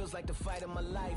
feels like the fight of my life.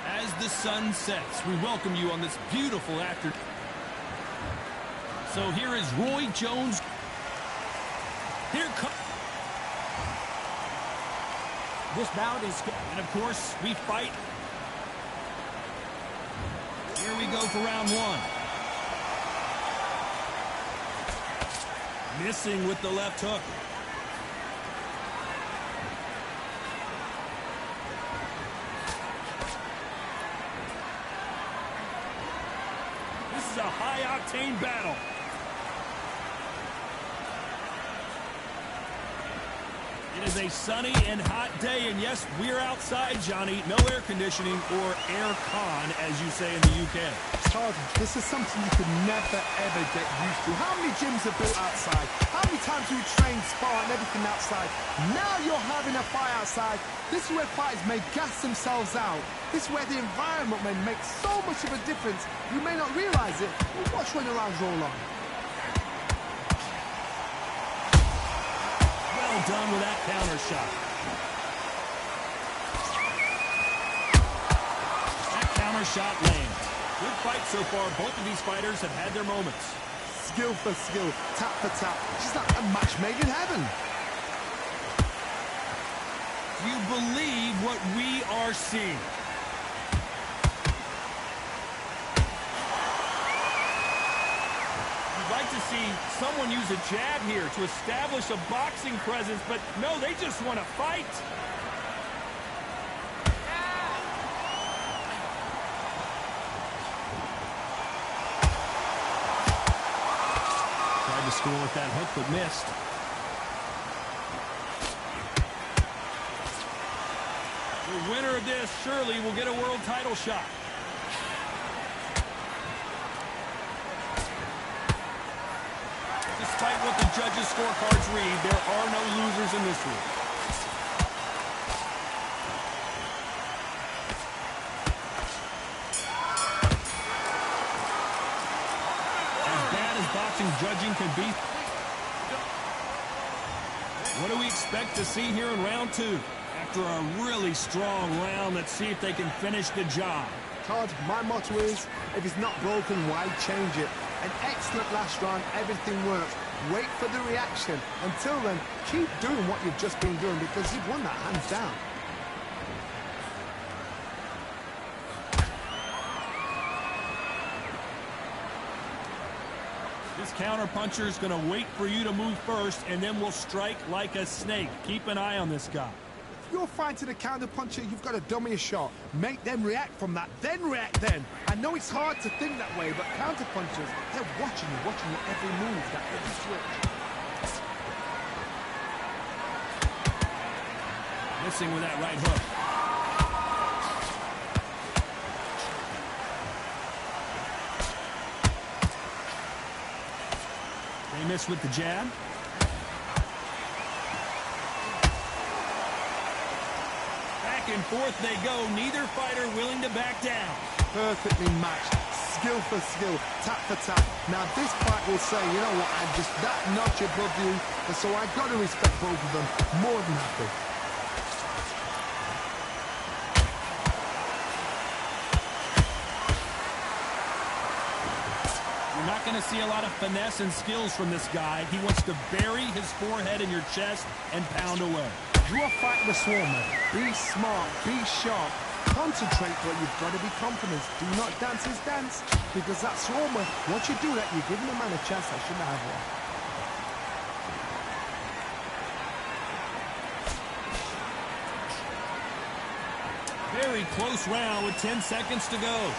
As the sun sets, we welcome you on this beautiful afternoon. So here is Roy Jones. Here comes. This bout is... And of course, we fight. Here we go for round one. Missing with the left hook. This is a high-octane battle. It is a sunny and hot day, and yes, we're outside, Johnny. No air conditioning or air con, as you say in the UK. Todd, this is something you could never, ever get used to. How many gyms are built outside? How many times do you train, spar, and everything outside? Now you're having a fight outside. This is where fighters may gas themselves out. This is where the environment may make so much of a difference. You may not realize it, but watch when the rounds roll on. Well done with that counter shot. That counter shot lands. Good fight so far. Both of these fighters have had their moments. Skill for skill, tap for tap. She's like a match made in heaven. Do you believe what we are seeing? You'd like to see someone use a jab here to establish a boxing presence, but no, they just want to fight. Tried to score with that hook, but missed. The winner of this surely will get a world title shot. Despite what the judges' scorecards read, there are no losers in this one. As bad as boxing judging can be, what do we expect to see here in round two? After a really strong round, let's see if they can finish the job. Todd, my motto is, if it's not broken, why change it? An excellent last round, everything works. Wait for the reaction. Until then, keep doing what you've just been doing because you've won that hands down. This counter-puncher is going to wait for you to move first, and then will strike like a snake. Keep an eye on this guy. If you're fighting a counter-puncher, you've got to dummy a shot. Make them react from that, then react then. I know it's hard to think that way, but counter-punchers, they're watching you every move, that every switch. Missing with that right hook. They miss with the jab. Back and forth they go. Neither fighter willing to back down. Perfectly matched. skill for skill, tap for tap. Now this fight will say, you know what, I'm just that notch above you, and so I've got to respect both of them more than happy. You're not going to see a lot of finesse and skills from this guy. He wants to bury his forehead in your chest and pound away. You are fighting the Swarmer. Be smart, be sharp. Concentrate, but you've got to be confident. Do not dance his dance, because that Swarmer, once you do that, you're giving the man a chance that shouldn't have one. Very close round with 10 seconds to go.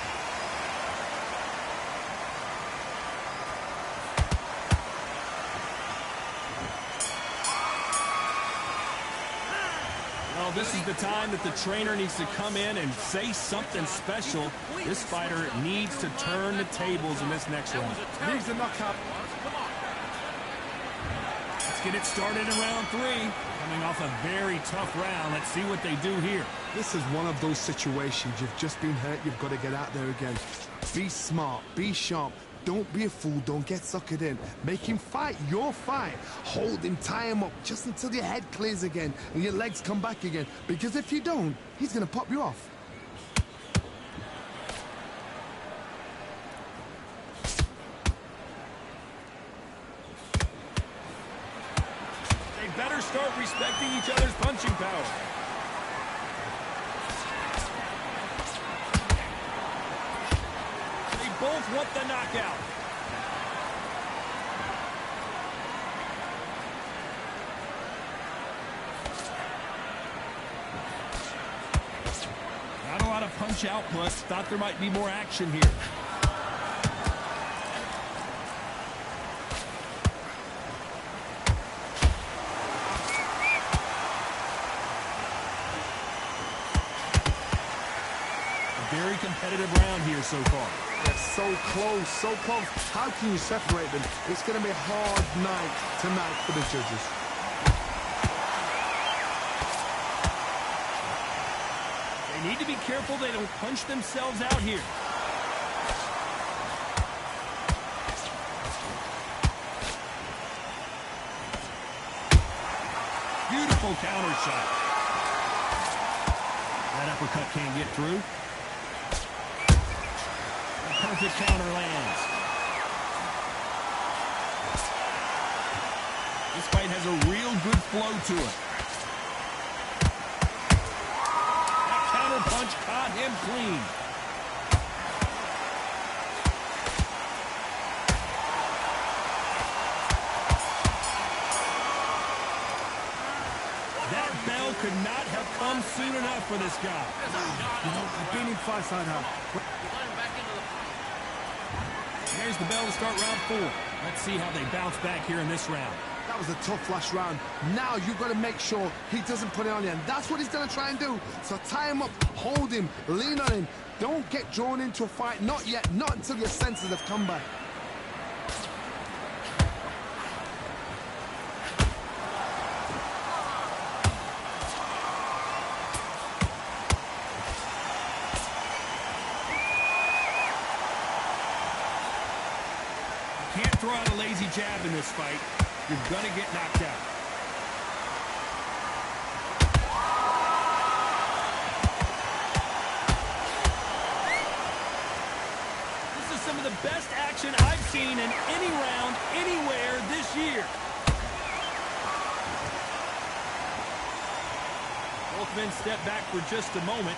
Well, this is the time that the trainer needs to come in and say something special. This fighter needs to turn the tables in this next round. Leaves the knockout. Let's get it started in round 3. Coming off a very tough round. Let's see what they do here. This is one of those situations. You've just been hurt. You've got to get out there again. Be smart. Be sharp. Don't be a fool. Don't get suckered in. Make him fight your fight. Hold him, tie him up just until your head clears again and your legs come back again. Because if you don't, he's going to pop you off. They better start respecting each other's punching power. Both want the knockout. Not a lot of punch output. Thought there might be more action here. A very competitive round here so far. They're so close, so close. How can you separate them? It's going to be a hard night tonight for the judges. They need to be careful they don't punch themselves out here. Beautiful counter shot. That uppercut can't get through. Perfect counter lands. This fight has a real good flow to it. That counter punch caught him clean. That bell could not have come soon enough for this guy. You know, I've been in fights like that. There's the bell to start round 4. Let's see how they bounce back here in this round. That was a tough last round. Now you've got to make sure he doesn't put it on you. And that's what he's going to try and do. So tie him up, hold him, lean on him. Don't get drawn into a fight. Not yet. Not until your senses have come back. Can't throw out a lazy jab in this fight. You're going to get knocked out. This is some of the best action I've seen in any round, anywhere this year. Both men step back for just a moment.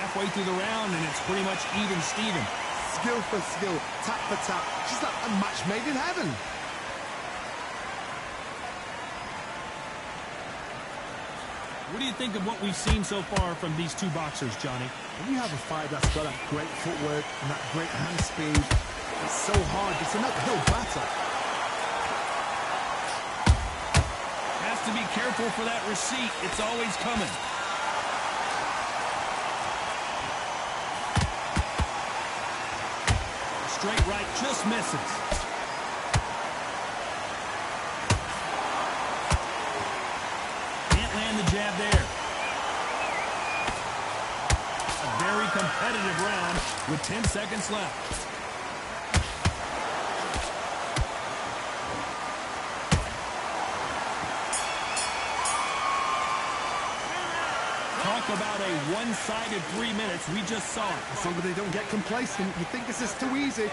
Halfway through the round, and it's pretty much even Steven. Skill for skill, tap for tap. Just like a match made in heaven. What do you think of what we've seen so far from these two boxers, Johnny? When you have a fight that's got that great footwork and that great hand speed, it's so hard. It's an uphill battle. Has to be careful for that receipt. It's always coming. Straight right just misses. competitive round with 10 seconds left. Talk about a one-sided 3 minutes. We just saw it. As long as they don't get complacent, you think this is too easy.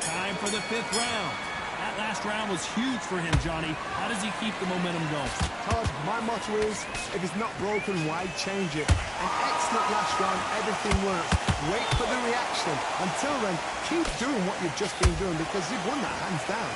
Time for the 5th round. That last round was huge for him, Johnny. How does he keep the momentum going? Todd, my motto is, if it's not broken, why change it? An excellent last round, everything works. Wait for the reaction. Until then, keep doing what you've just been doing because you've won that hands down.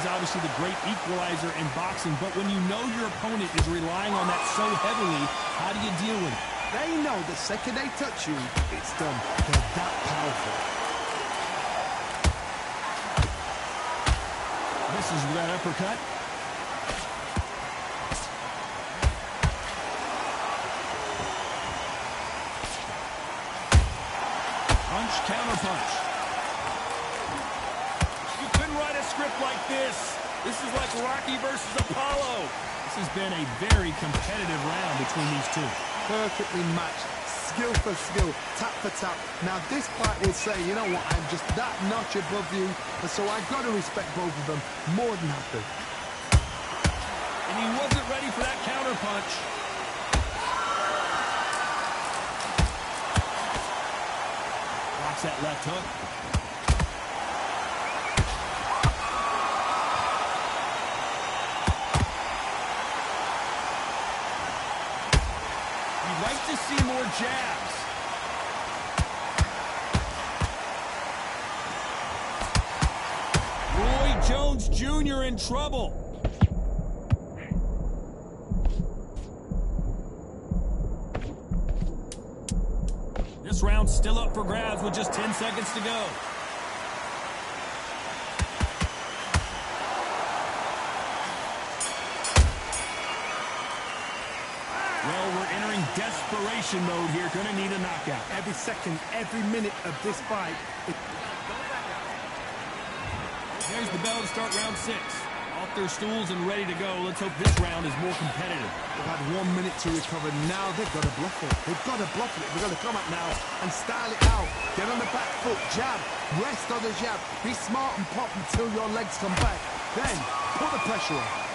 Obviously the great equalizer in boxing, but when you know your opponent is relying on that so heavily, how do you deal with it? They know the second they touch you, it's done. They're that powerful. Misses with that uppercut. Punch, counter punch. Write a script like this. This is like Rocky versus Apollo. This has been a very competitive round between these two. Perfectly matched, skill for skill, tap for tap. Now this fight will say, you know what, I'm just that notch above you, and so I've got to respect both of them more than happy. And he wasn't ready for that counter punch. Blocks that left hook. Like to see more jabs. Roy Jones Jr. in trouble. This round's still up for grabs with just 10 seconds to go. Desperation mode here. Gonna need a knockout. Every second, every minute of this fight. There's the bell to start round 6. Off their stools and ready to go. Let's hope this round is more competitive. They've had 1 minute to recover. Now they've got to bluff it. They've got to bluff it. They've got to come up now and style it out. Get on the back foot, jab, rest on the jab. Be smart and pop until your legs come back. Then put the pressure on.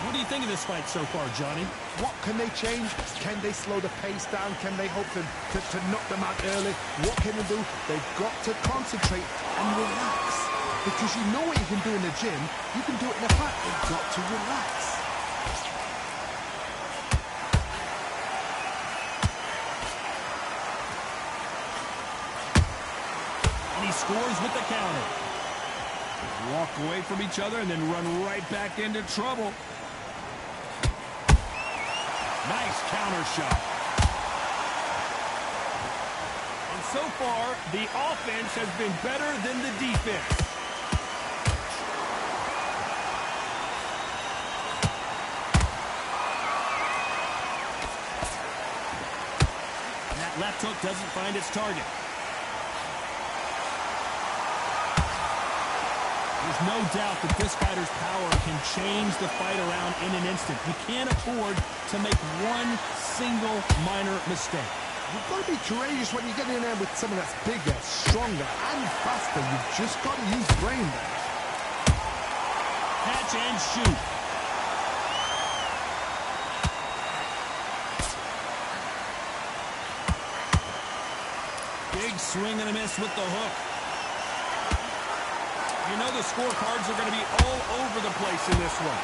What do you think of this fight so far, Johnny? What can they change? Can they slow the pace down? Can they hope to knock them out early? What can they do? They've got to concentrate and relax. Because you know what you can do in the gym. You can do it in a fight. They've got to relax. And he scores with the counter. Walk away from each other and then run right back into trouble. Nice counter shot. And so far, the offense has been better than the defense. And that left hook doesn't find its target. There's no doubt that this fighter's power can change the fight around in an instant. You can't afford to make one single minor mistake. You've got to be courageous when you get in there with someone that's bigger, stronger, and faster. You've just got to use brain there. Catch and shoot. Big swing and a miss with the hook. You know the scorecards are going to be all over the place in this one.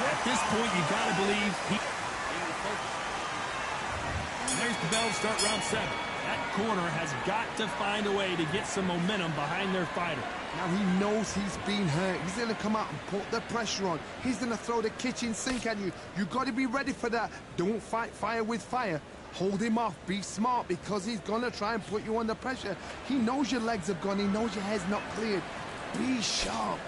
At this point, you got to believe he... And there's the bell to start round 7. That corner has got to find a way to get some momentum behind their fighter. Now he knows he's been hurt. He's going to come out and put the pressure on. He's going to throw the kitchen sink at you. You've got to be ready for that. Don't fight fire with fire. Hold him off. Be smart because he's going to try and put you under pressure. He knows your legs have gone. He knows your head's not cleared. Be sharp.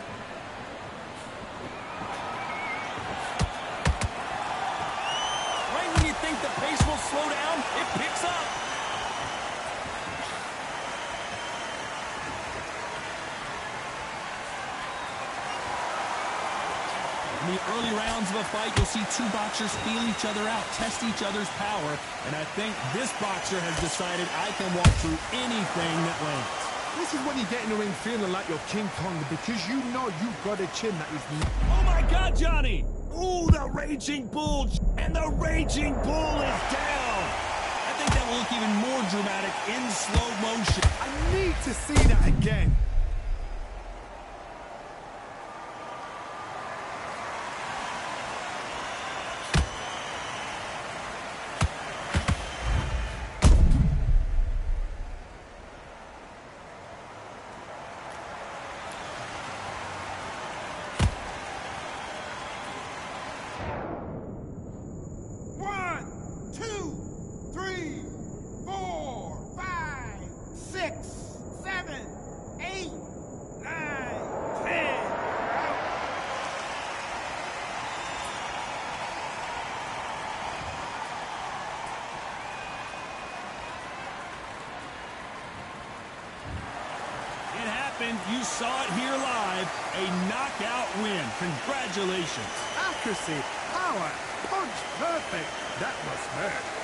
Right when you think the pace will slow down, it picks up. In the early rounds of a fight, you'll see two boxers feel each other out, test each other's power, and I think this boxer has decided I can walk through anything that lands. This is when you get in the ring feeling like you're King Kong because you know you've got a chin that is... Oh my God, Johnny! Ooh, the Raging Bull, and the Raging Bull is down! I think that will look even more dramatic in slow motion. I need to see that again. You saw it here live, a knockout win. Congratulations. Accuracy, power, punch, perfect. That must hurt.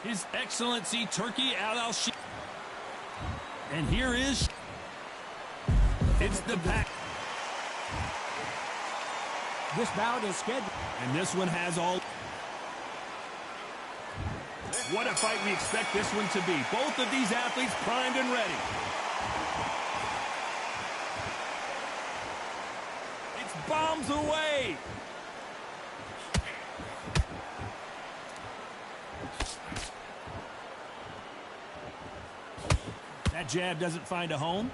His Excellency Turkey Al-Shi. And here is... It's the pack. This bout is scheduled. And this one has all... What a fight we expect this one to be. Both of these athletes primed and ready. It's bombs away. That jab doesn't find a home.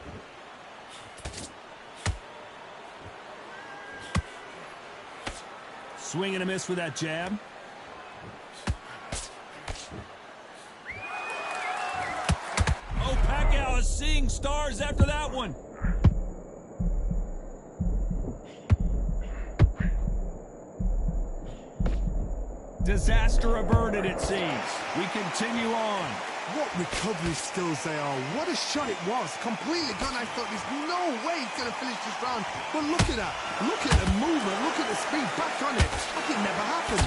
Swing and a miss with that jab. Oh, Pacquiao is seeing stars after that one. Disaster averted, it seems. We continue on. What recovery skills they are. What a shot it was. Completely gone. I thought there's no way he's going to finish this round. But look at that. Look at the movement. Look at the speed. Back on it. Like it never happened.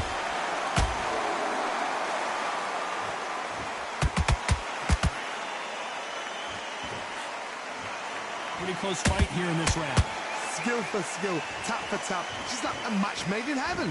Pretty close fight here in this round. Skill for skill. Tap for tap. Just like a match made in heaven.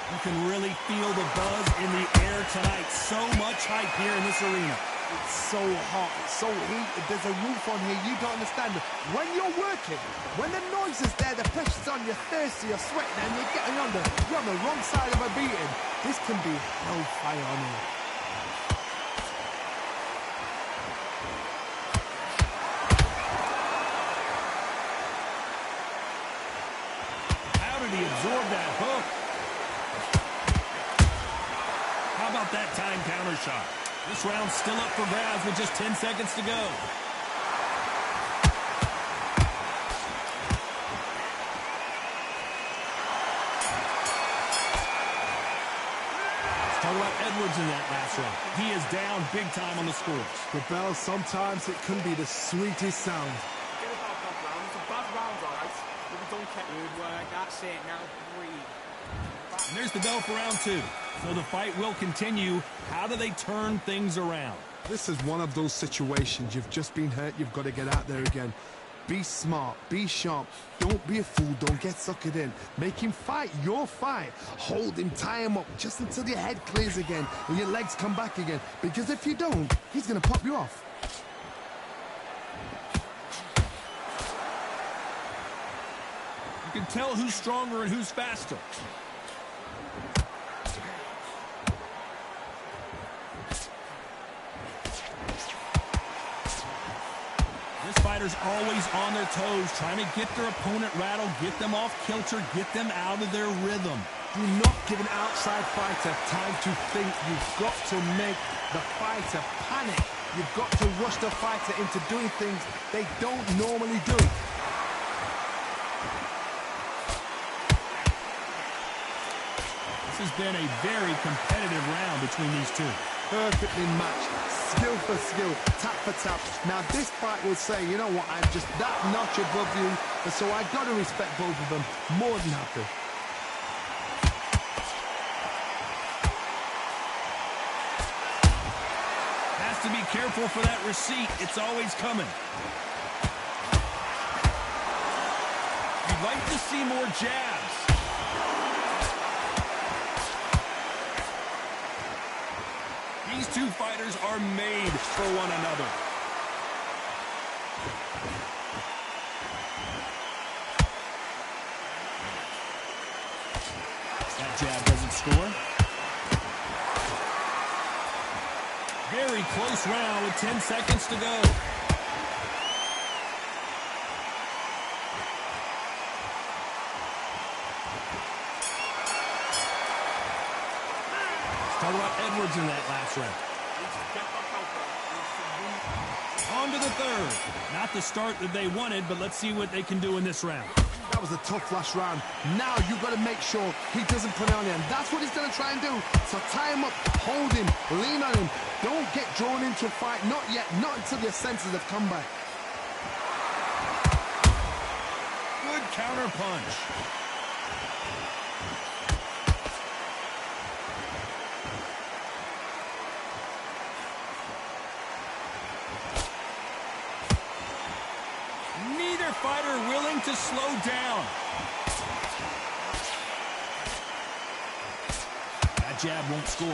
You can really feel the buzz in the air tonight. So much hype here in this arena. It's so hot, it's so heated. There's a roof on here you don't understand. When you're working, when the noise is there, the pressure's on, you're thirsty, you're sweating, and you're getting under. You're on the wrong side of a beating. This can be hellfire on here. How did he absorb that hook? How about that time counter shot? This round's still up for grabs with just 10 seconds to go. Let's talk about Edwards in that last round. He is down big time on the scores. The bell, sometimes it can be the sweetest sound. Get about that round. It's a bad round, all right. But we don't care. Good work. That's it. Now breathe. And there's the bell for round two. So the fight will continue. How do they turn things around? This is one of those situations. You've just been hurt. You've got to get out there again. Be smart. Be sharp. Don't be a fool. Don't get suckered in. Make him fight your fight. Hold him. Tie him up just until your head clears again and your legs come back again. Because if you don't, he's going to pop you off. You can tell who's stronger and who's faster. This fighter's always on their toes, trying to get their opponent rattled, get them off kilter, get them out of their rhythm. Do not give an outside fighter time to think. You've got to make the fighter panic. You've got to rush the fighter into doing things they don't normally do. This has been a very competitive round between these two. Perfectly matched, skill for skill, tap for tap. Now this fight will say, you know what, I'm just that notch above you, and so I got to respect both of them. More than happy. Has to be careful for that receipt. It's always coming. You'd like to see more jabs. These two fighters are made for one another. That jab doesn't score. Very close round with 10 seconds to go. Talk about Edwards in that last round. On to the third. Not the start that they wanted, but let's see what they can do in this round. That was a tough last round. Now you've got to make sure he doesn't put it on you, and that's what he's going to try and do. So tie him up, hold him, lean on him. Don't get drawn into a fight. Not yet. Not until your senses have come back. Good counter punch. him to slow down. That jab won't score.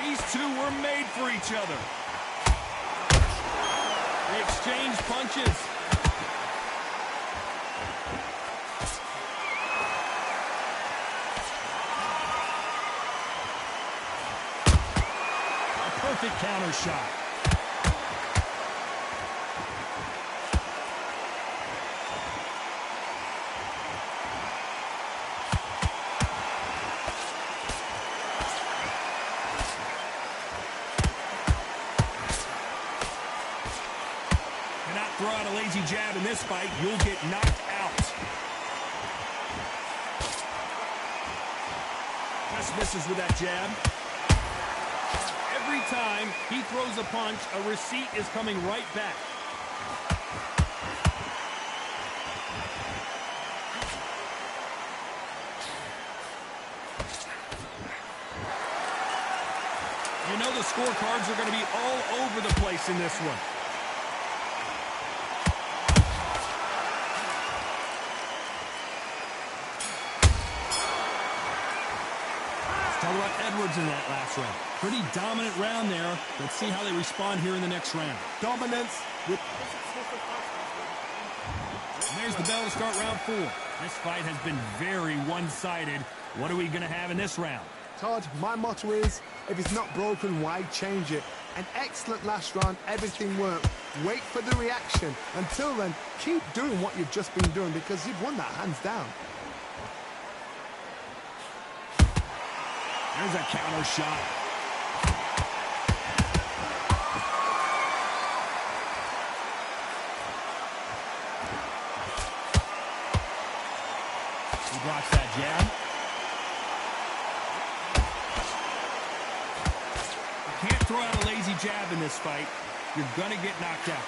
These two were made for each other. They exchange punches. A perfect counter shot. Throw out a lazy jab in this fight, you'll get knocked out. Just misses with that jab. Every time he throws a punch, a receipt is coming right back. You know the scorecards are going to be all over the place in this one. Talk about Edwards in that last round. Pretty dominant round there. Let's see how they respond here in the next round. Dominance with... And there's the bell to start round 4. This fight has been very one-sided. What are we going to have in this round? Todd, my motto is, if it's not broken, why change it? An excellent last round, everything worked. Wait for the reaction. Until then, keep doing what you've just been doing because you've won that hands down. There's a counter shot. He blocks that jab. You can't throw out a lazy jab in this fight. You're going to get knocked out.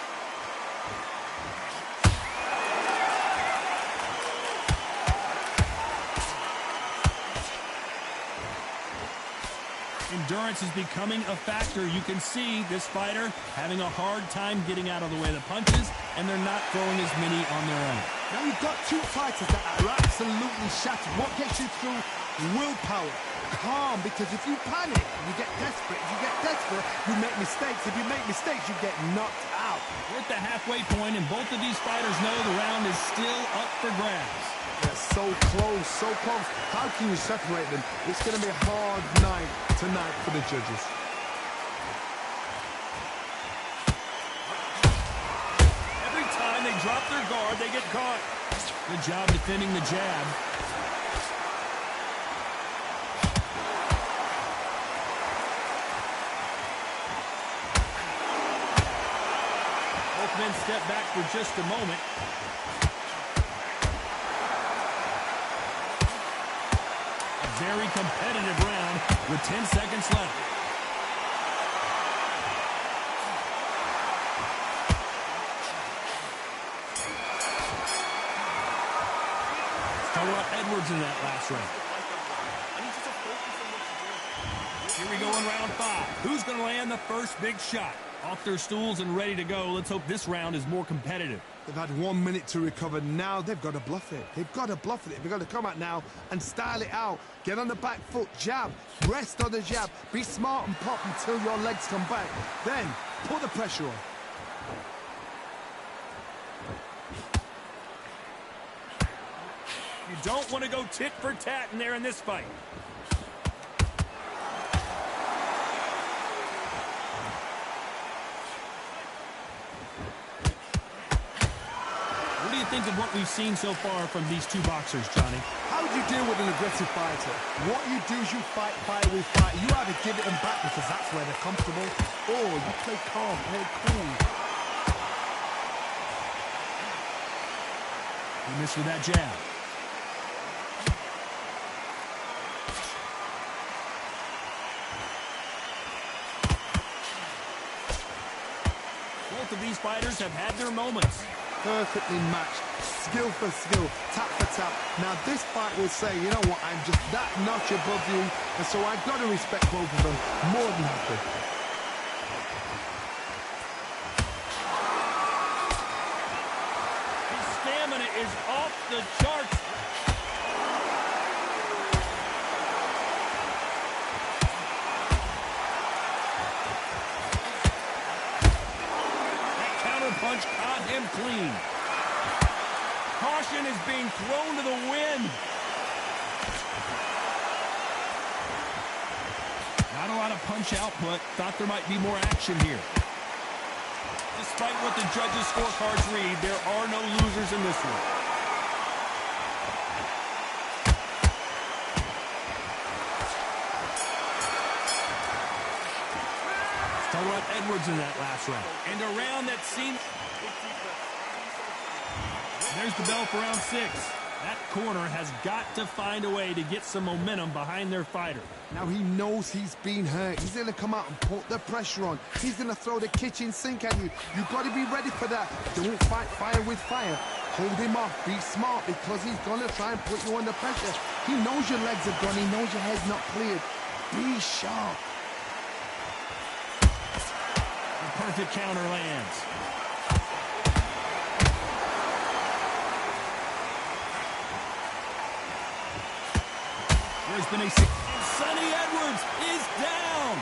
Endurance is becoming a factor. You can see this fighter having a hard time getting out of the way of the punches, and they're not throwing as many on their own. Now you've got two fighters that are absolutely shattered. What gets you through? Willpower. Calm, because if you panic, you get desperate. If you get desperate, you make mistakes. If you make mistakes, you get knocked out. We're at the halfway point, and both of these fighters know the round is still up for grabs. They're so close, so close. How can you separate them? It's going to be a hard night tonight for the judges. Every time they drop their guard, they get caught. Good job defending the jab. Both men step back for just a moment. Very competitive round with 10 seconds left. Talk about Edwards in that last round. Here we go in round 5. Who's going to land the first big shot? Off their stools and ready to go. Let's hope this round is more competitive. They've had 1 minute to recover. Now they've got to bluff it. They've got to bluff it. They've got to come out now and style it out. Get on the back foot, jab, rest on the jab. Be smart and pop until your legs come back. Then put the pressure on. You don't want to go tit for tat in there in this fight. What do you think of what we've seen so far from these two boxers, Johnny? How do you deal with an aggressive fighter? What you do is you fight fire with fire. You either give it them back because that's where they're comfortable, or you play calm, play cool. He missed with that jab. Both of these fighters have had their moments. Perfectly matched, skill for skill, tap for tap. Now this fight will say, you know what, I'm just that notch above you, and so I've got to respect both of them more than happy. His stamina is off the charts. That counter punch caught him clean. Caution is being thrown to the wind. Not a lot of punch output. Thought there might be more action here. Despite what the judges' scorecards read, there are no losers in this one. Let's talk about Edwards in that last round. And a round that seemed... There's the bell for round 6. That corner has got to find a way to get some momentum behind their fighter. Now he knows he's been hurt. He's going to come out and put the pressure on. He's going to throw the kitchen sink at you. You've got to be ready for that. Don't fight fire with fire. Hold him off. Be smart, because he's going to try and put you under pressure. He knows your legs are gone. He knows your head's not cleared. Be sharp. The perfect counter lands. There's been a... And Sonny Edwards is down.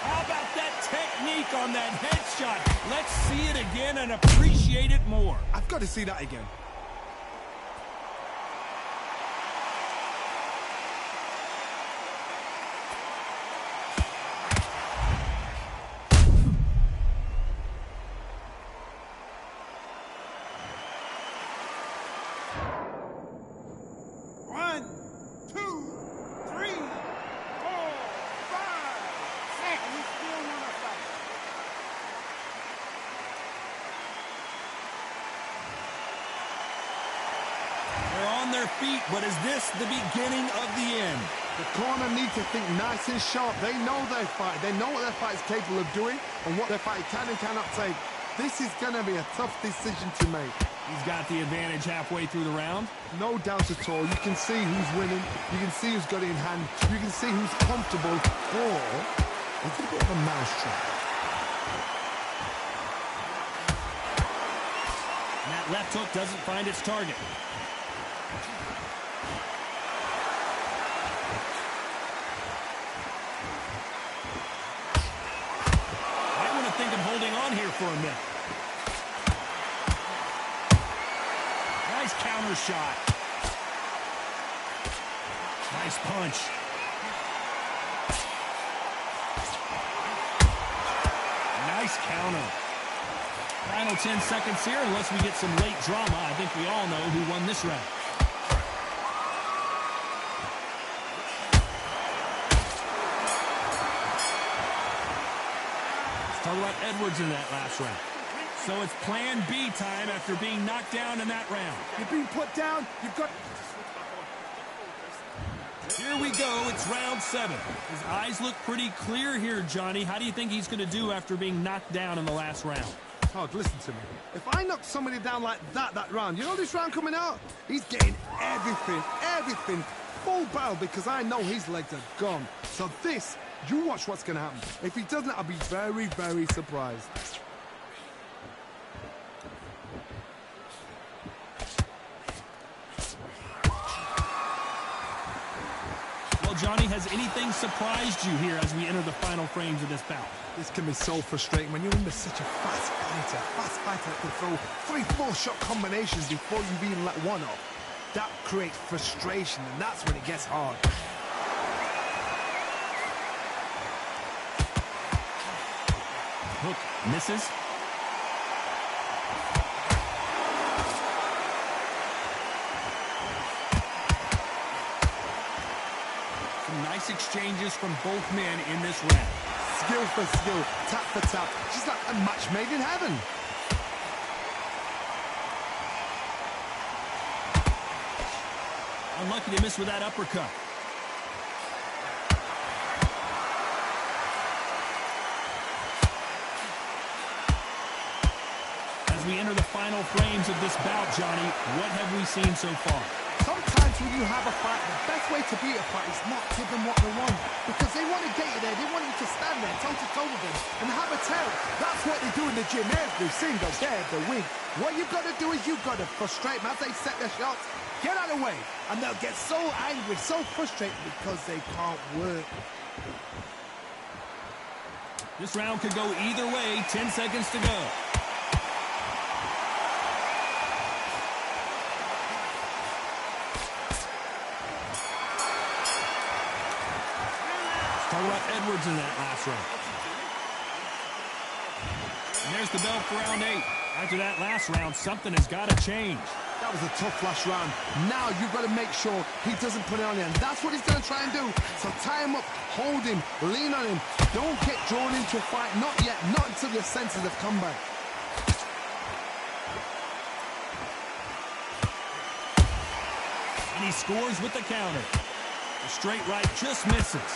How about that technique on that headshot? Let's see it again and appreciate it more. I've got to see that again. Their feet, but is this the beginning of the end? The corner need to think nice and sharp. They know their fight. They know what their fight is capable of doing and what their fight can and cannot take. This is going to be a tough decision to make. He's got the advantage halfway through the round. No doubt at all. You can see who's winning. You can see who's got it in hand. You can see who's comfortable. Or it's a bit of a mousetrap. And that left hook doesn't find its target. Think of holding on here for a minute. Nice counter shot. Nice punch. Nice counter. Final 10 seconds here, unless we get some late drama. I think we all know who won this round. Talk about Edwards in that last round. So it's plan B time after being knocked down in that round. You've been put down. You've got... Here we go. It's round 7. His eyes look pretty clear here, Johnny. How do you think he's going to do after being knocked down in the last round? Todd, listen to me. If I knock somebody down like that round, you know this round coming out? He's getting everything, full barrel, because I know his legs are gone. So this... You watch what's going to happen. If he doesn't, I'll be very, very surprised. Well, Johnny, has anything surprised you here as we enter the final frames of this bout? This can be so frustrating when you're under such a fast fighter that can throw 3-4 shot combinations before you've even let one off. That creates frustration, and that's when it gets hard. Hook misses. Some nice exchanges from both men in this round. Skill for skill, tap for tap, just like a match made in heaven. Unlucky to miss with that uppercut. we enter the final frames of this bout, Johnny, what have we seen so far? Sometimes when you have a fight, the best way to beat a fight is not give them what they want. Because they want to get you there, they want you to stand there toe-to-toe with them and have a tell. That's what they do in the gym every single day of the week. What you've got to do is you've got to frustrate them as they set their shots. Get out of the way. And they'll get so angry, so frustrated because they can't work. This round could go either way. 10 seconds to go. Talk about Edwards in that last round. And there's the bell for round 8. After that last round, something has got to change. That was a tough last round. Now you've got to make sure he doesn't put it on you. And that's what he's going to try and do. So tie him up, hold him, lean on him. Don't get drawn into a fight. Not yet. Not until your senses have come back. And he scores with the counter. The straight right just misses.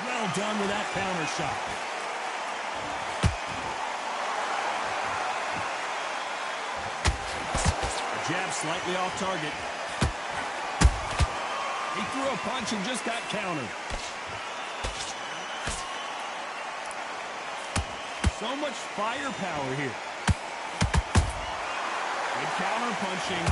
Well done with that counter shot. Jab slightly off target. He threw a punch and just got countered. So much firepower here. Good counter punching.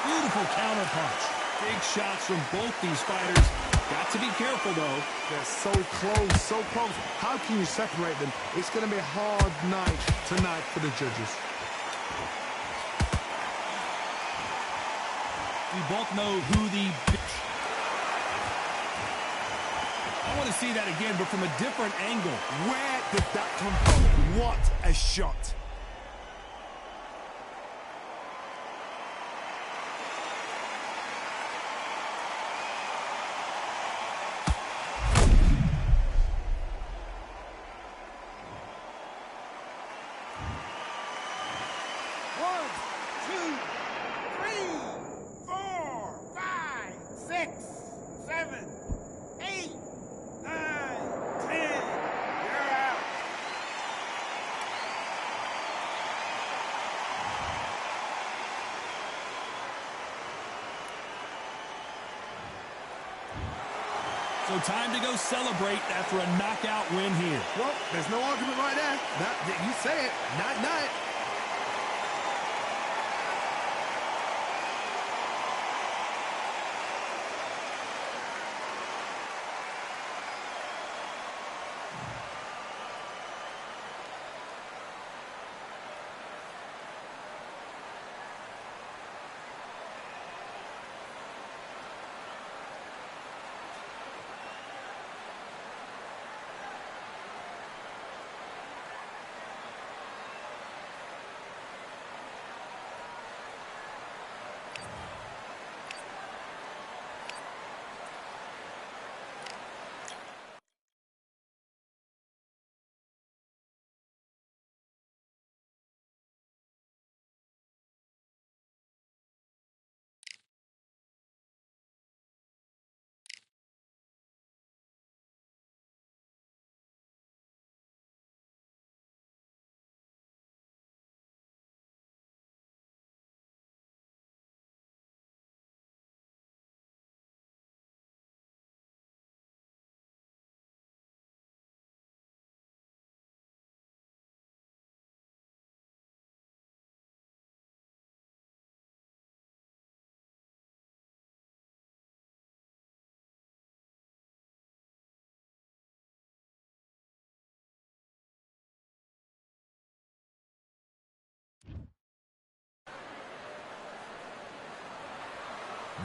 Beautiful counter punch. Big shots from both these fighters. Got to be careful, though. They're so close, so close. How can you separate them? It's going to be a hard night tonight for the judges. We both know who the... I want to see that again, but from a different angle. Where did that come from? What a shot. So time to go celebrate after a knockout win here. Well, there's no argument right there. You say it. Night-night.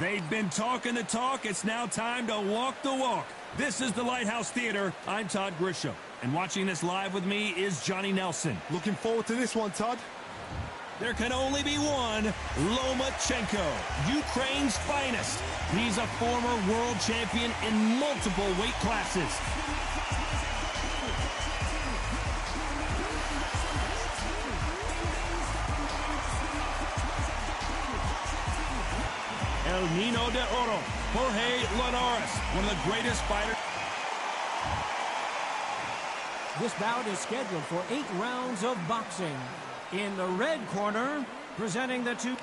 They've been talking the talk. It's now time to walk the walk. This is the Lighthouse Theater. I'm Todd Grisham. And watching this live with me is Johnny Nelson. Looking forward to this one, Todd. There can only be one, Lomachenko, Ukraine's finest. He's a former world champion in multiple weight classes. El Nino de Oro. Jorge Linares, one of the greatest fighters. This bout is scheduled for 8 rounds of boxing. In the red corner, presenting the two...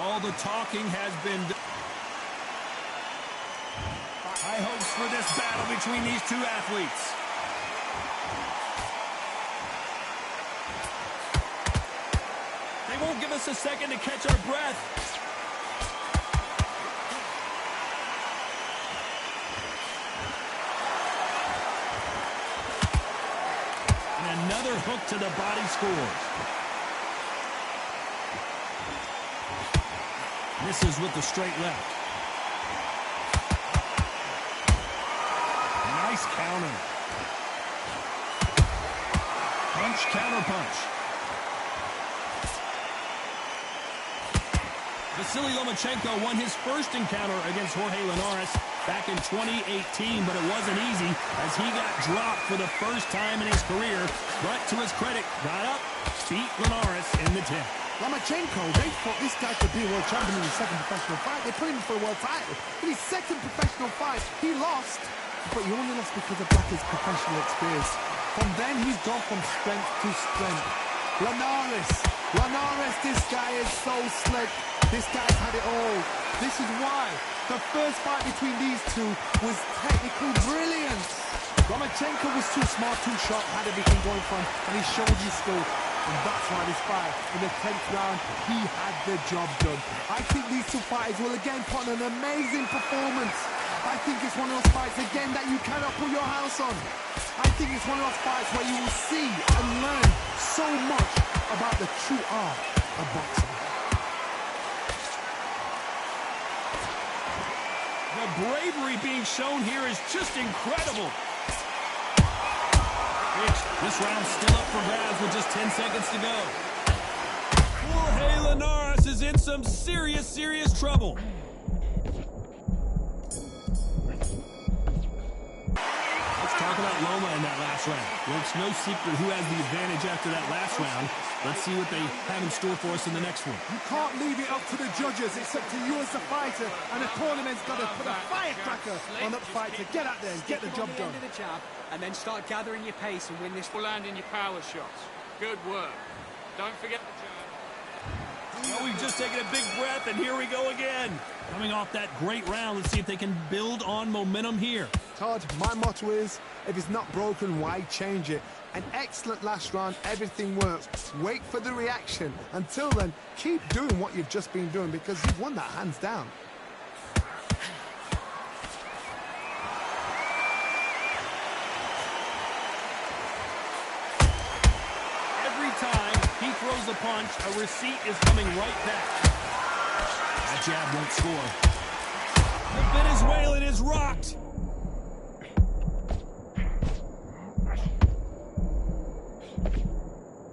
All the talking has been done. High hopes for this battle between these two athletes. They won't give us a second to catch our breath. And another hook to the body scores. Misses with the straight left. Nice counter. Punch, counter punch. Vasily Lomachenko won his first encounter against Jorge Linares back in 2018, but it wasn't easy as he got dropped for the first time in his career. But to his credit, got up, beat Linares in the 10th. Lomachenko, they thought this guy could be a world champion in his second professional fight. They put him for a world title. In his second professional fight, he lost. But he only lost because of his professional experience. From then, he's gone from strength to strength. Linares, this guy is so slick. This guy's had it all. This is why the first fight between these two was technical brilliance. Lomachenko was too smart, too sharp, had everything going for him, and he showed his skill. And that's why this fight, in the 10th round, he had the job done. I think these two fighters will again put on an amazing performance. I think it's one of those fights, again, that you cannot put your house on. I think it's one of those fights where you will see and learn so much about the true art of boxing. The bravery being shown here is just incredible. This round's still up for grabs with just 10 seconds to go. Jorge Linares is in some serious trouble. Talk about Loma in that last round. Well, it's no secret who has the advantage after that last round. Let's see what they have in store for us in the next one. You can't leave it up to the judges. It's up to you as the fighter, and the tournament's got to put a firecracker on that fight to get out there and get the job done. End of the jab, and then start gathering your pace and win this. Landing your power shots. Good work. Don't forget the jab. Well, we've just taken a big breath, and here we go again. Coming off that great round, let's see if they can build on momentum here. Todd, my motto is, if it's not broken, why change it? An excellent last round, everything works. Wait for the reaction. Until then, keep doing what you've just been doing because you've won that hands down. Every time he throws a punch, a receipt is coming right back. That jab won't score. The Venezuelan is rocked.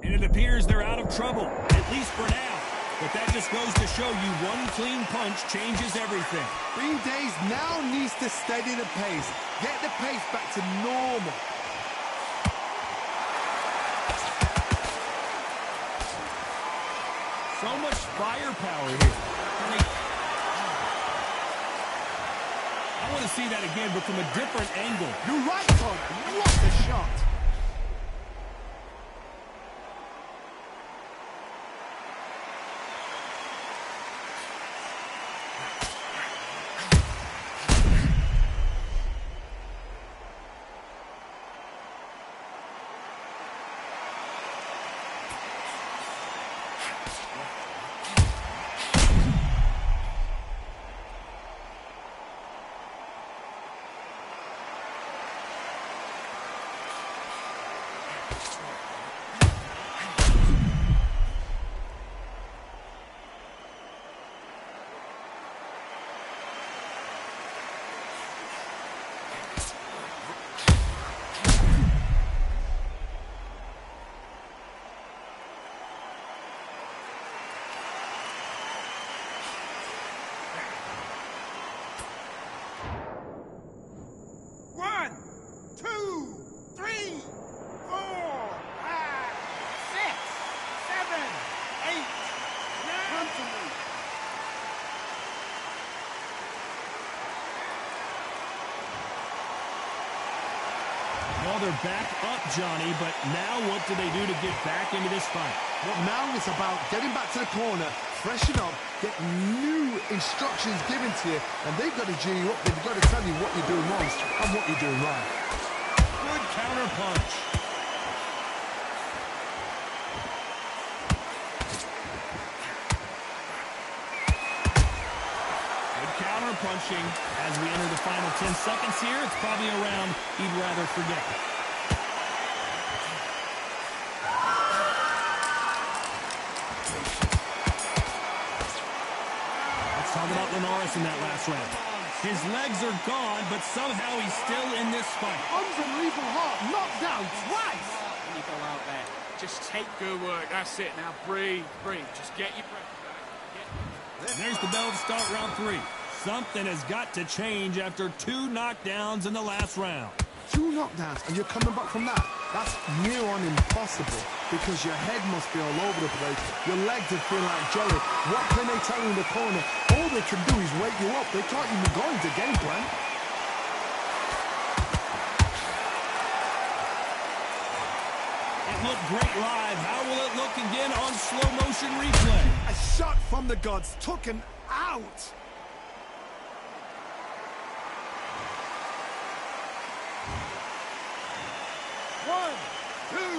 And it appears they're out of trouble, at least for now. But that just goes to show you one clean punch changes everything. Green Days now needs to steady the pace. Get the pace back to normal. So much firepower here. I want to see that again, but from a different angle. You're right, Todd. What a shot. Well, they're back up, Johnny, but now what do they do to get back into this fight? Well, now it's about getting back to the corner, freshen up, get new instructions given to you, and they've got to G you up. They've got to tell you what you're doing wrong and what you're doing right. Good counter punch. Good counter punching. As we enter the final 10 seconds here, it's probably a round he'd rather forget. Talk about Linares in that last round. His legs are gone, but somehow he's still in this fight. Unbelievable heart, knocked down twice. When you go out there, just take... Good work. That's it. Now breathe, breathe. Just get your breath back. And there's the bell to start round 3. Something has got to change after 2 knockdowns in the last round. 2 knockdowns, and you're coming back from that. That's near on impossible because your head must be all over the place. Your legs are feeling like jelly. What can they tell you in the corner? All they can do is wake you up. They can't even go into game plan. It looked great live. How will it look again on slow motion replay? A shot from the gods took him out. One, two,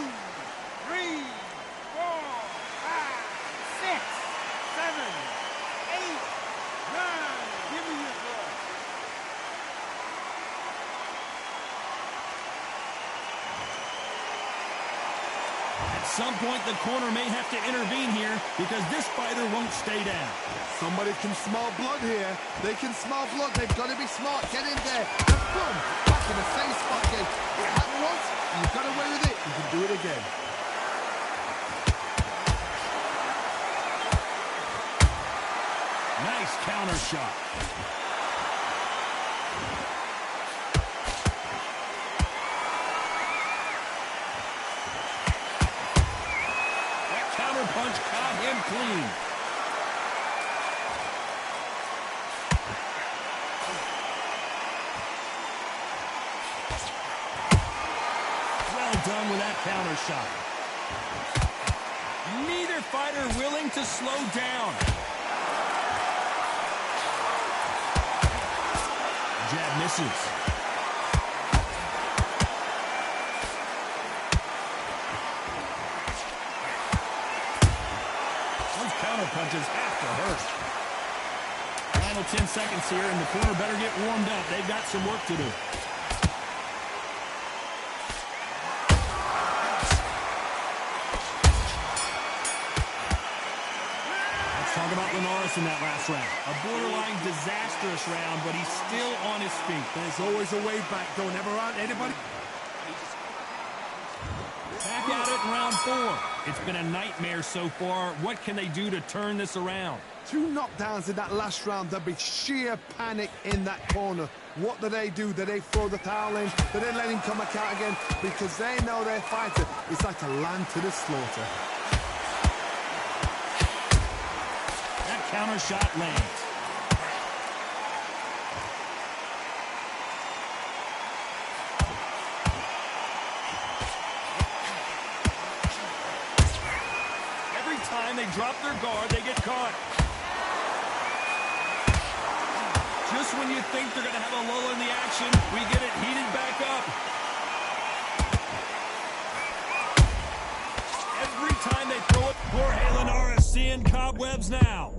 three, 4, 5, 6, 7, 8, 9. Give me your blood. At some point, the corner may have to intervene here because this fighter won't stay down. Somebody can smell blood here. They can smell blood. They've got to be smart. Get in there. And boom. Back in the same spot again. It happened once. You've got away with it. You can do it again. Nice counter shot. That counter punch caught him clean. Done with that counter shot. Neither fighter willing to slow down. Jab misses. Those counter punches have to hurt. Final 10 seconds here, and the corner better get warmed up. They've got some work to do. Talk about Linares in that last round. A borderline disastrous round, but he's still on his feet. There's always a way back. Don't ever run anybody. Back at it in round 4. It's been a nightmare so far. What can they do to turn this around? 2 knockdowns in that last round. There'll be sheer panic in that corner. What do? Do they throw the towel in? Do they let him come back out again? Because they know their fighter. It's like a lamb to the slaughter. Counter shot lands. Every time they drop their guard, they get caught. Just when you think they're going to have a lull in the action, we get it heated back up. Every time they throw it, Jorge Linares seeing cobwebs now.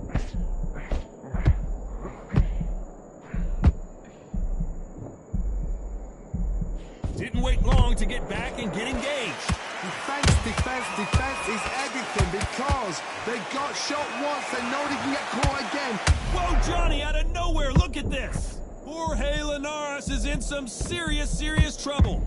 Didn't wait long to get back and get engaged. Defense, defense, defense is everything because they got shot once. They know they can get caught again. Whoa, Johnny, out of nowhere, look at this. Jorge Linares is in some serious, serious trouble.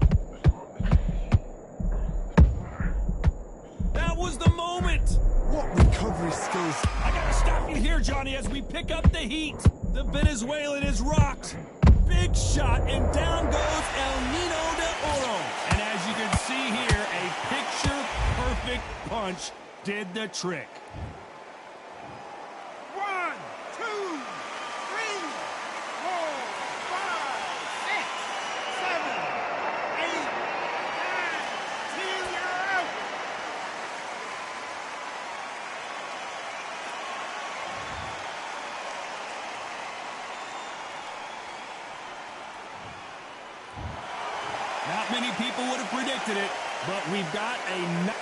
That was the moment. What recovery skills. I gotta stop you here, Johnny, as we pick up the heat. The Venezuelan is rocked. Big shot, and down goes El Nino de Oro. And as you can see here, a picture-perfect punch did the trick. 1, 2, 3, 4, 5, 6, 7, 8, Not many people would have predicted it, but we've got a...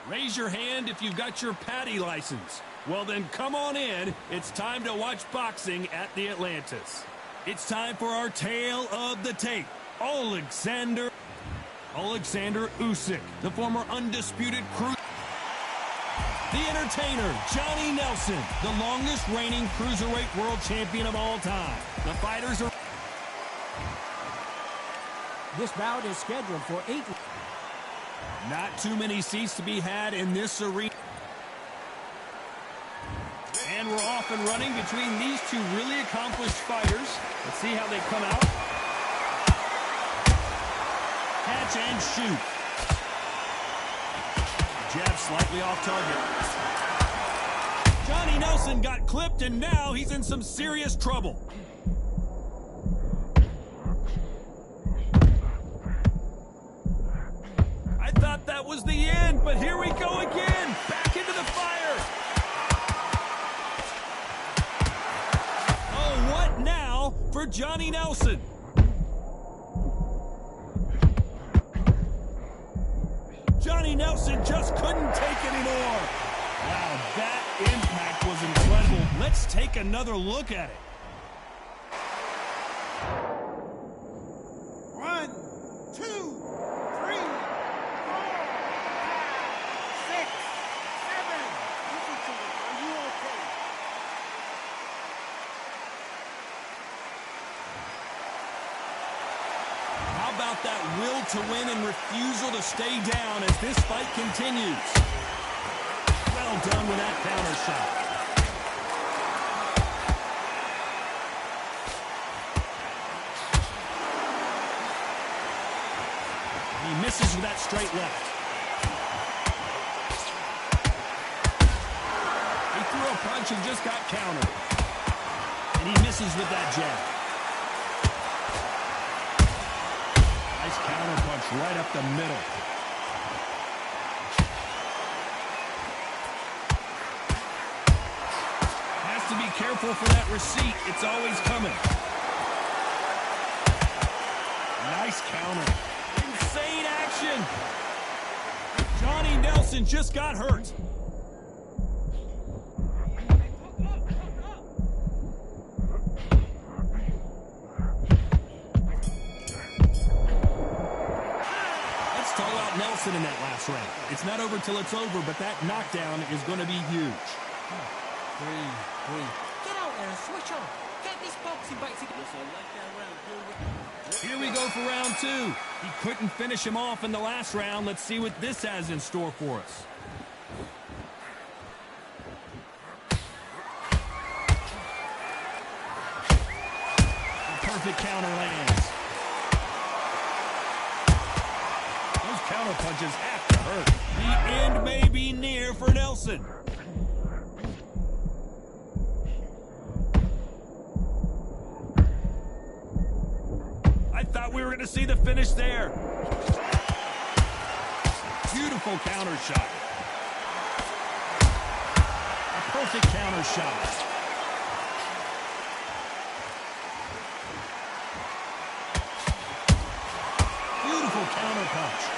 Raise your hand if you've got your Patty license. Well, then come on in. It's time to watch boxing at the Atlantis. It's time for our tale of the tape. Alexander Usyk, the former undisputed The entertainer, Johnny Nelson, the longest reigning cruiserweight world champion of all time. The fighters are... This bout is scheduled for 8... Not too many seats to be had in this arena. And we're off and running between these two really accomplished fighters. Let's see how they come out. Catch and shoot. Jab slightly off target. Johnny Nelson got clipped, and now he's in some serious trouble. I thought that was the end, but here we go again. Back into the fire. Oh, what now for Johnny Nelson? Johnny Nelson just couldn't take anymore. Wow, that impact was incredible. Let's take another look at it. 1, 2, 3, 4, 5, 6, 7. Listen to me. Are you okay? How about that will to win and refusal to stay down as this fight continues? Well done with that counter shot. He misses with that straight left. He threw a punch and just got countered. And he misses with that jab. Nice counter punch right up the middle. Has to be careful for that receipt. It's always coming. Nice counter. Insane action. Johnny Nelson just got hurt. Nelson in that last round. It's not over till it's over, but that knockdown is going to be huge. Get out there and switch on. Get this boxing back together. Here we go for round two. He couldn't finish him off in the last round. Let's see what this has in store for us. A perfect counter lands. Counter punches have to hurt. The end may be near for Nelson. I thought we were going to see the finish there. Beautiful counter shot. A perfect counter shot. Beautiful counter punch.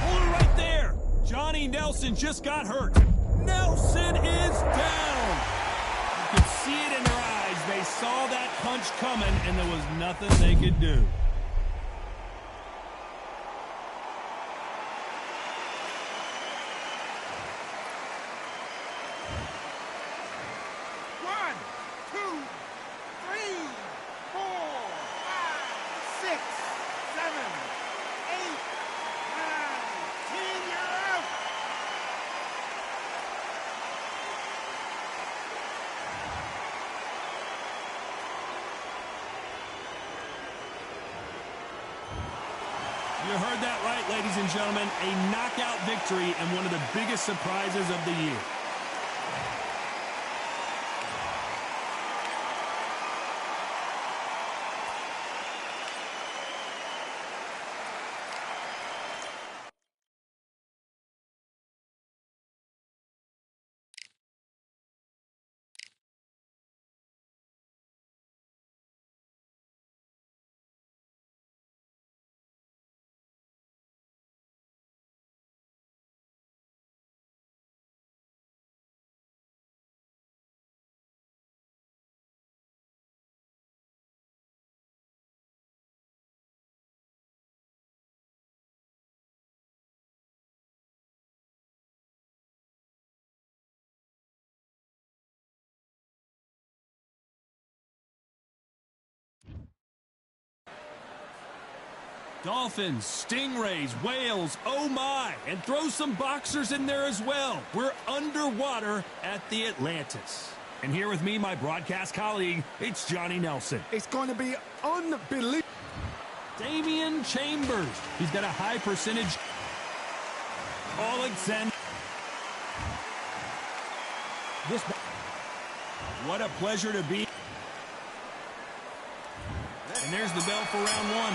Hold it right there. Johnny Nelson just got hurt. Nelson is down. You could see it in their eyes. They saw that punch coming, and there was nothing they could do. One, two, You heard that right, ladies and gentlemen. A knockout victory and one of the biggest surprises of the year. Dolphins, Stingrays, Whales, oh my, and throw some boxers in there as well. We're underwater at the Atlantis. And here with me, my broadcast colleague, it's Johnny Nelson. It's going to be unbelievable. Damian Chambers, he's got a high percentage. Alexander. What a pleasure to be. And there's the bell for round one.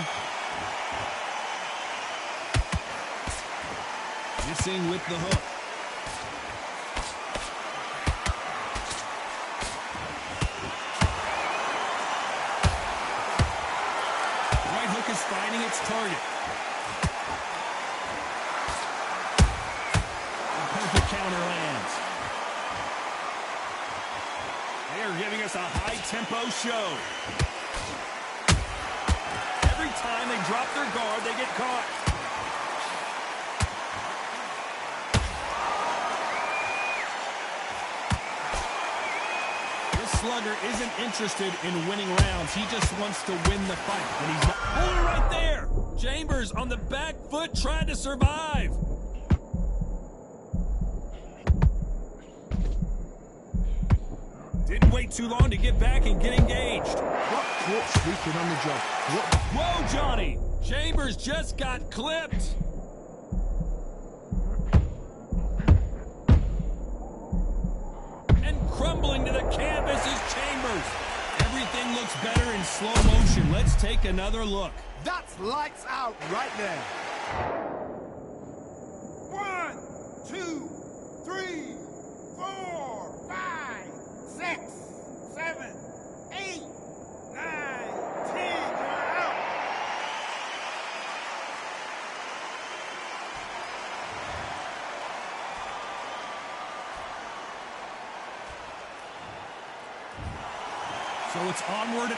Missing with the hook. Right hook is finding its target. A perfect counter lands. They are giving us a high-tempo show. Every time they drop their guard, they get caught. Slugger isn't interested in winning rounds. He just wants to win the fight. And he's not. Oh, right there! Chambers on the back foot trying to survive. Didn't wait too long to get back and get engaged. What caught streaking on the job? What? Whoa, Johnny! Chambers just got clipped. Crumbling to the canvas is Chambers. Everything looks better in slow motion. Let's take another look. That's lights out right there. 1, 2, 3, 4, 5, 6, 7, 8, 9, 10. You're out. So it's onward.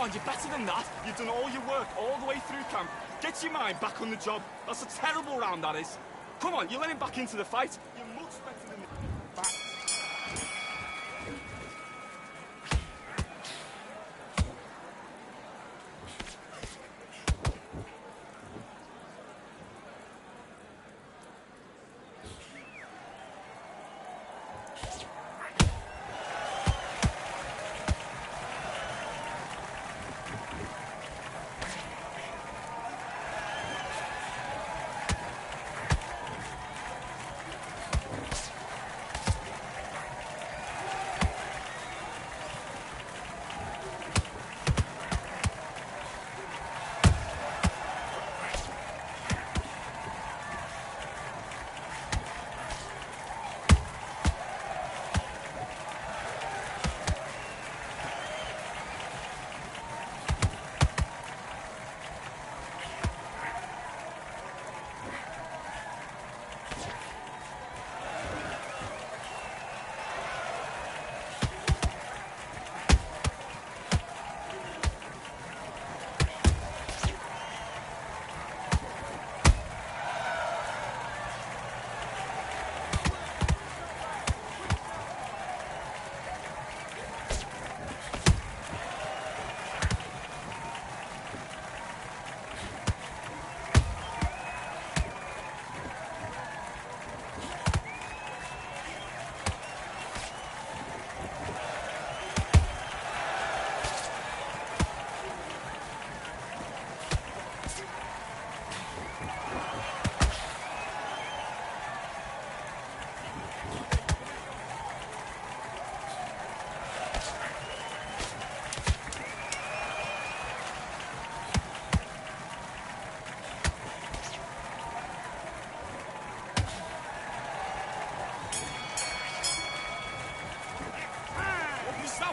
on, you're better than that. You've done all your work all the way through camp. Get your mind back on the job. That's a terrible round, that is. Come on, you're letting back into the fight. You're much better than the... Back.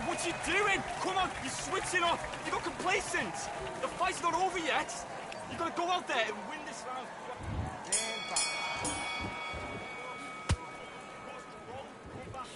What you doing? Come on, you're switching off. You got complacent. The fight's not over yet. You got to go out there and win this round. Stand back. Come back.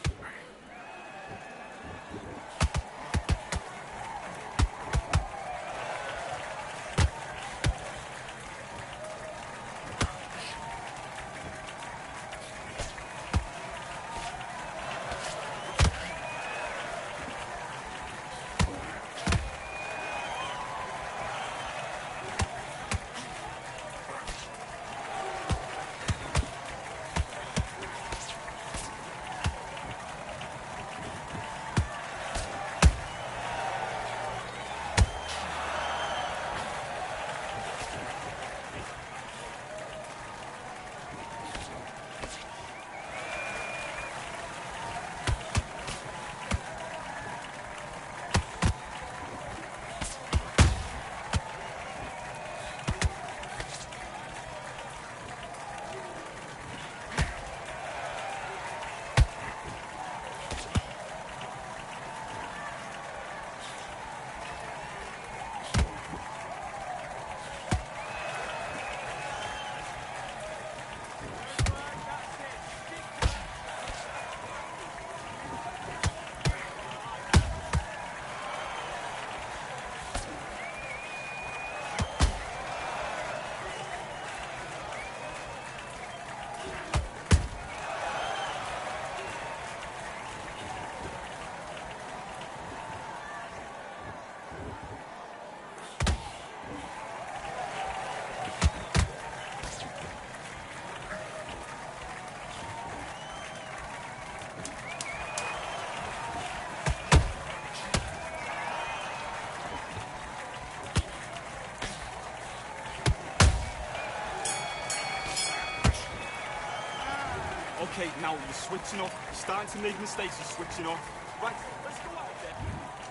Okay, now you're switching off. You're starting to make mistakes. You're switching off. Right, let's go out there.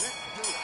Let's do it.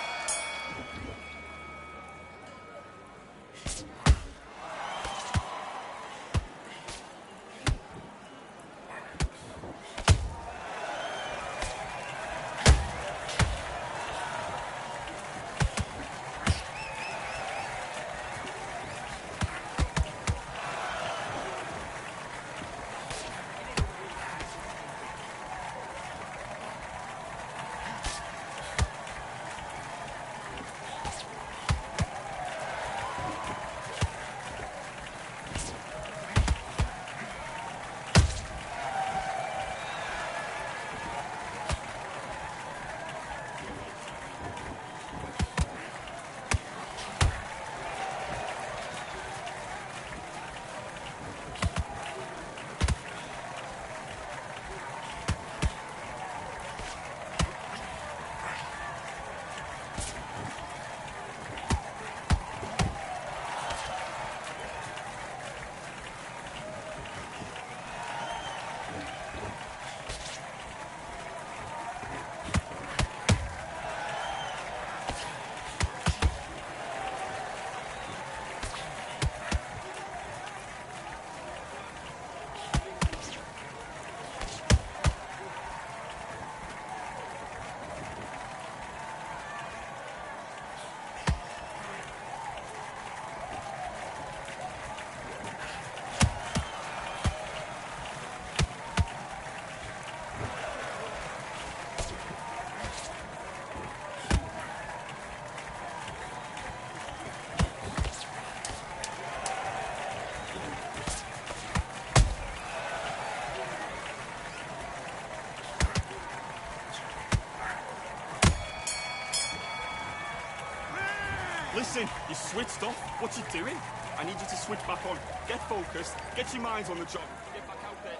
Listen, you switched off. What you doing? I need you to switch back on. Get focused. Get your minds on the job. Get back out there.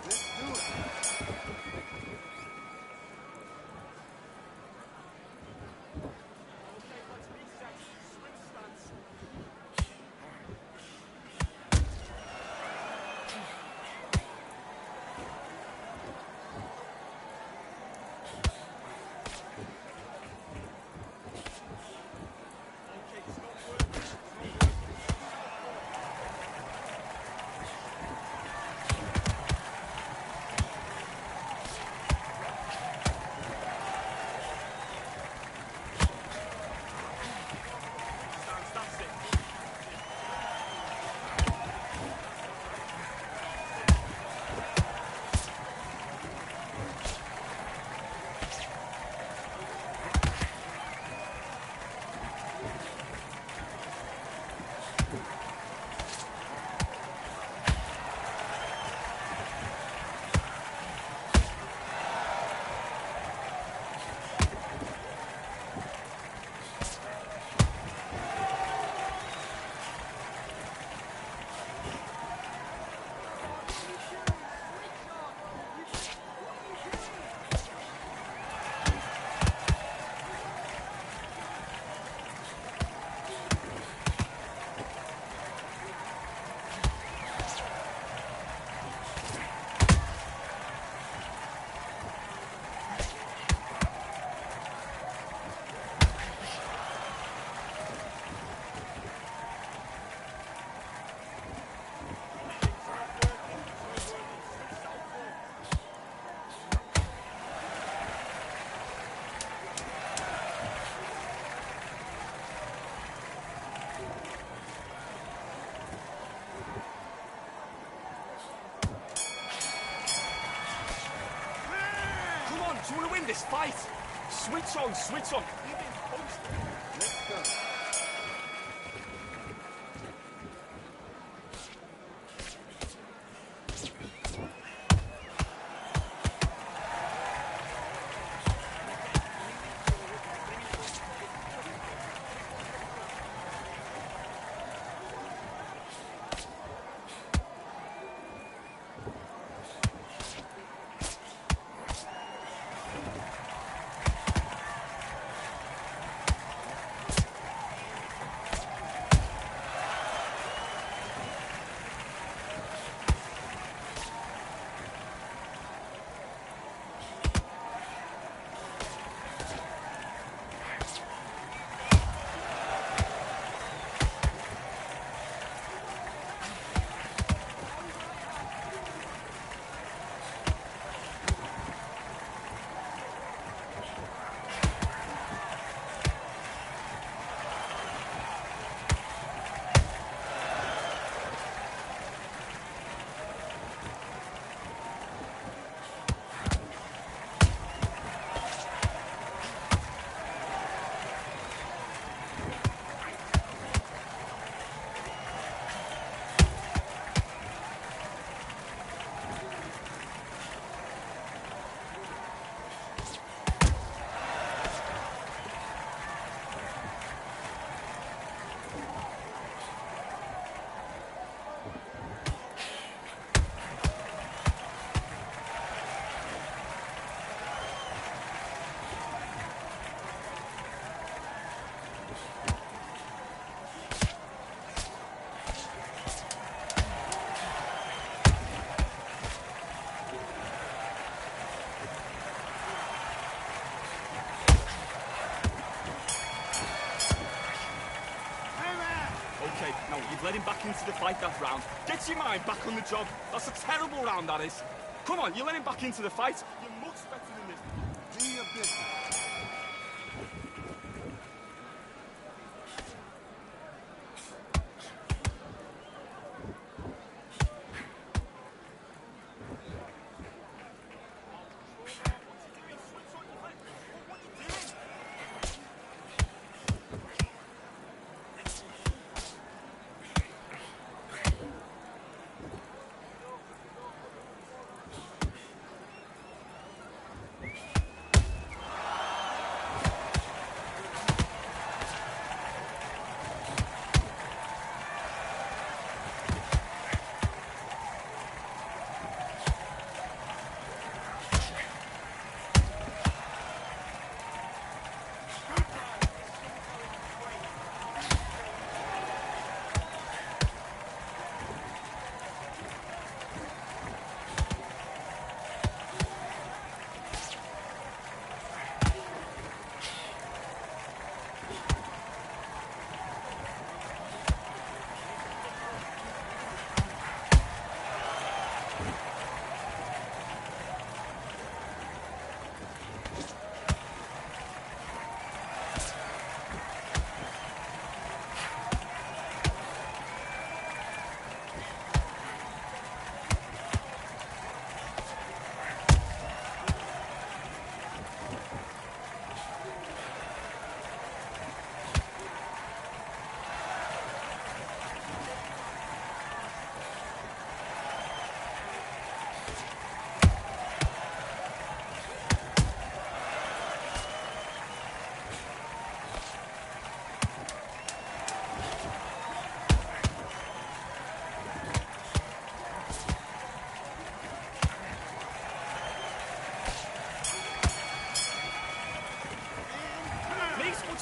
Let's do it. Okay, let's reset. Switch stance. Okay, it's not working. It's not working. Stance, that's it. Come on, do you want to win this fight? Switch on, switch on. You've been posted. Let's go. Okay, now you've let him back into the fight that round. Get your mind back on the job. That's a terrible round, that is. Come on, you let him back into the fight. You're much better than this. Do your business.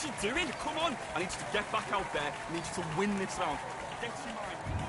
What you doing? Come on. I need you to get back out there. I need you to win this round. Get your mind.